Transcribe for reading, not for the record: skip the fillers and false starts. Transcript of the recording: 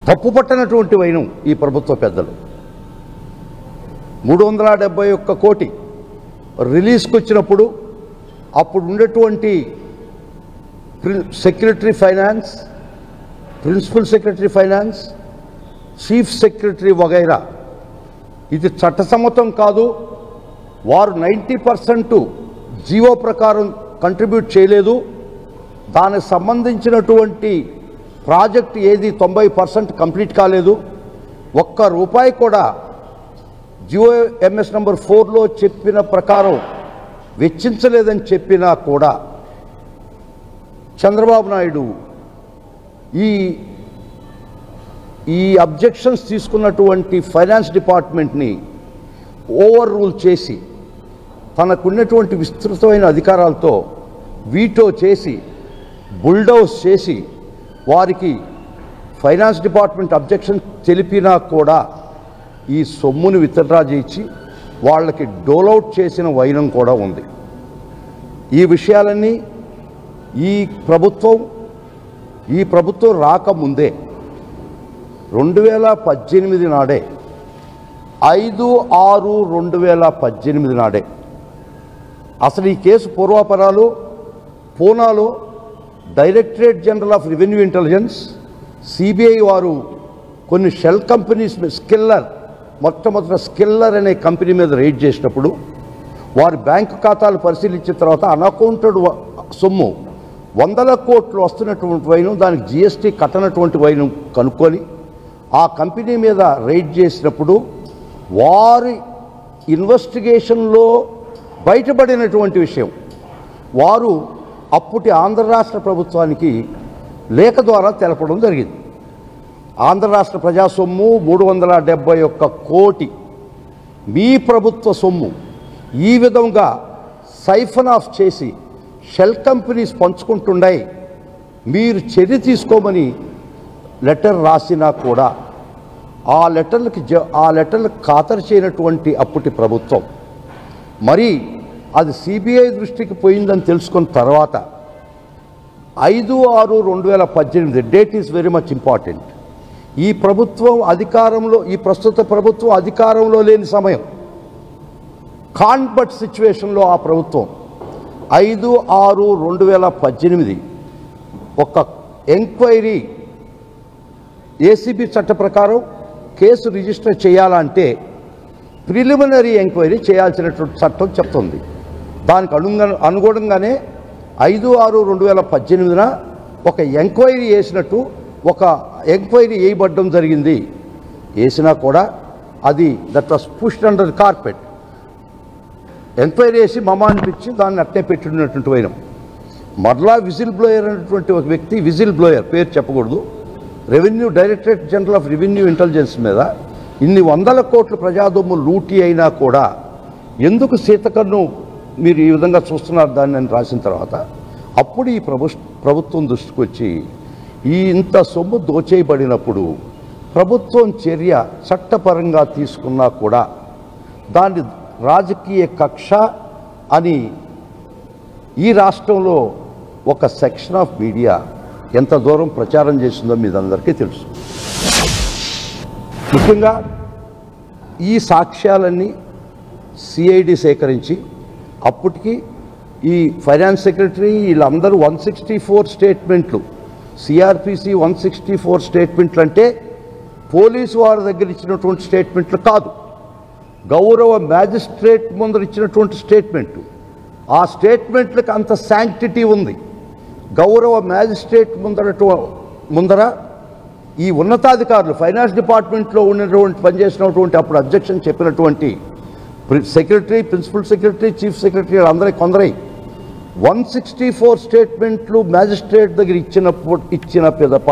తప్పుపట్టనటువంటి వైనం ఈ ప్రభుత్వ పెద్దలు. 371 కోటి రిలీజ్కి వచ్చినప్పుడు అప్పుడు ఉండేటువంటి secretary finance, principal secretary finance, chief secretary వగైరా ఇది చట్టసమ్మతం కాదు, వారు 90% జీవో ప్రకారం కంట్రిబ్యూట్ చేయలేదు, దానికి సంబంధించినటువంటి ప్రాజెక్ట్ ఏది 90% కంప్లీట్ కాలేదు, ఒక్క రూపాయి కూడా జిఓఎంఎస్ నంబర్ 4లో చెప్పిన ప్రకారం వెచ్చించలేదని చెప్పినా కూడా చంద్రబాబు నాయుడు ఈ అబ్జెక్షన్స్ తీసుకున్నటువంటి ఫైనాన్స్ డిపార్ట్మెంట్ని ఓవర్ రూల్ చేసి తనకున్నటువంటి విస్తృతమైన అధికారాలతో వీటో చేసి బుల్డౌజ్ చేసి వారికి ఫైనాన్స్ డిపార్ట్మెంట్ అబ్జెక్షన్ తెలిపినా కూడా ఈ సొమ్ముని విత్డ్రా చేయించి వాళ్ళకి డోలౌట్ చేసిన వైనం కూడా ఉంది. ఈ విషయాలన్నీ ఈ ప్రభుత్వం రాకముందే 2018 నాడే 5/6/2018 నాడే అసలు ఈ కేసు పూర్వాపరాలు పూనాలో directorate general of revenue intelligence CBI వారు కొన్ని షెల్ కంపెనీస్ మొట్టమొదట స్కిల్లర్ అనే కంపెనీ మీద రైడ్ చేసినప్పుడు వారి బ్యాంకు ఖాతాలు పరిశీలించిన తర్వాత అన్అకౌంటెడ్ సొమ్ము 100 కోట్లు వస్తున్నటువంటి వైను, దానికి జిఎస్టీ కట్టనటువంటి వైను కనుక్కొని ఆ కంపెనీ మీద రైడ్ చేసినప్పుడు వారి ఇన్వెస్టిగేషన్లో బయటపడినటువంటి విషయం వారు అప్పటి ఆంధ్ర రాష్ట్ర ప్రభుత్వానికి లేఖ ద్వారా తెలపడం జరిగింది. ఆంధ్ర రాష్ట్ర ప్రజా సొమ్ము 371 కోటి మీ ప్రభుత్వ సొమ్ము ఈ విధంగా సైఫన్ ఆఫ్ చేసి షెల్ కంపెనీస్ పంచుకుంటున్నాయి, మీరు చర్య తీసుకోమని లెటర్ రాసినా కూడా ఆ లెటర్లకు ఖాతరు చేయనటువంటి అప్పటి ప్రభుత్వం మరి అది సిబిఐ దృష్టికి పోయిందని తెలుసుకున్న తర్వాత 5/6/2018 date is very much important. ఈ ప్రస్తుత ప్రభుత్వం అధికారంలో లేని సమయం, కాన్బట్ సిచ్యువేషన్లో ఆ ప్రభుత్వం 5/6/2018 ఒక ఎంక్వైరీ ఏసీబీ చట్ట ప్రకారం కేసు రిజిస్టర్ చేయాలంటే ప్రిలిమినరీ ఎంక్వైరీ చేయాల్సినటువంటి చట్టం చెప్తుంది. దానికి అనుగుణంగానే 5/6/2018 ఒక ఎంక్వైరీ వేసినట్టు ఒక ఎంక్వైరీ వేయబడడం జరిగింది. వేసినా కూడా అది that was pushed under the carpet. Enquiry వేసి అనిపించి దాన్ని అట్టే పెట్టినటువంటి వైనం. మరలా విజిల్ బ్లోయర్ అనేటువంటి ఒక వ్యక్తి, విజిల్ బ్లోయర్ పేరు చెప్పకూడదు, directorate general of revenue intelligence మీద ఇన్ని 100 కోట్ల ప్రజాదొమ్ము లూటీ అయినా కూడా ఎందుకు సీతకన్ను మీరు ఈ విధంగా చూస్తున్నారు దాన్ని అని రాసిన తర్వాత అప్పుడు ఈ ప్రభుత్వం దృష్టికి వచ్చి ఇంత సొమ్ము దోచేయబడినప్పుడు ప్రభుత్వం చర్య చట్టపరంగా తీసుకున్నా కూడా దాన్ని రాజకీయ కక్ష అని ఈ రాష్ట్రంలో ఒక సెక్షన్ ఆఫ్ మీడియా ఎంత దూరం ప్రచారం చేసిందో మీదందరికీ తెలుసు. ముఖ్యంగా ఈ సాక్ష్యాలన్నీ సిఐడి సేకరించి అప్పటికి ఈ ఫైనాన్స్ సెక్రటరీ వీళ్ళందరూ 164 స్టేట్మెంట్లు, సిఆర్పిసి 164 స్టేట్మెంట్లు అంటే పోలీసు వారి దగ్గర ఇచ్చినటువంటి స్టేట్మెంట్లు కాదు, గౌరవ మ్యాజిస్ట్రేట్ ముందర ఇచ్చినటువంటి స్టేట్మెంటు. ఆ స్టేట్మెంట్లకు అంత శాంక్టిటీ ఉంది. గౌరవ మ్యాజిస్ట్రేట్ ముందర ఈ ఉన్నతాధికారులు ఫైనాన్స్ డిపార్ట్మెంట్లో ఉన్నటువంటి పనిచేసినటువంటి అప్పుడు అబ్జెక్షన్ చెప్పినటువంటి secretary, principal secretary, chief secretary కొందరై 164 స్టేట్మెంట్లు మ్యాజిస్ట్రేట్ దగ్గర ఇచ్చిన పిదప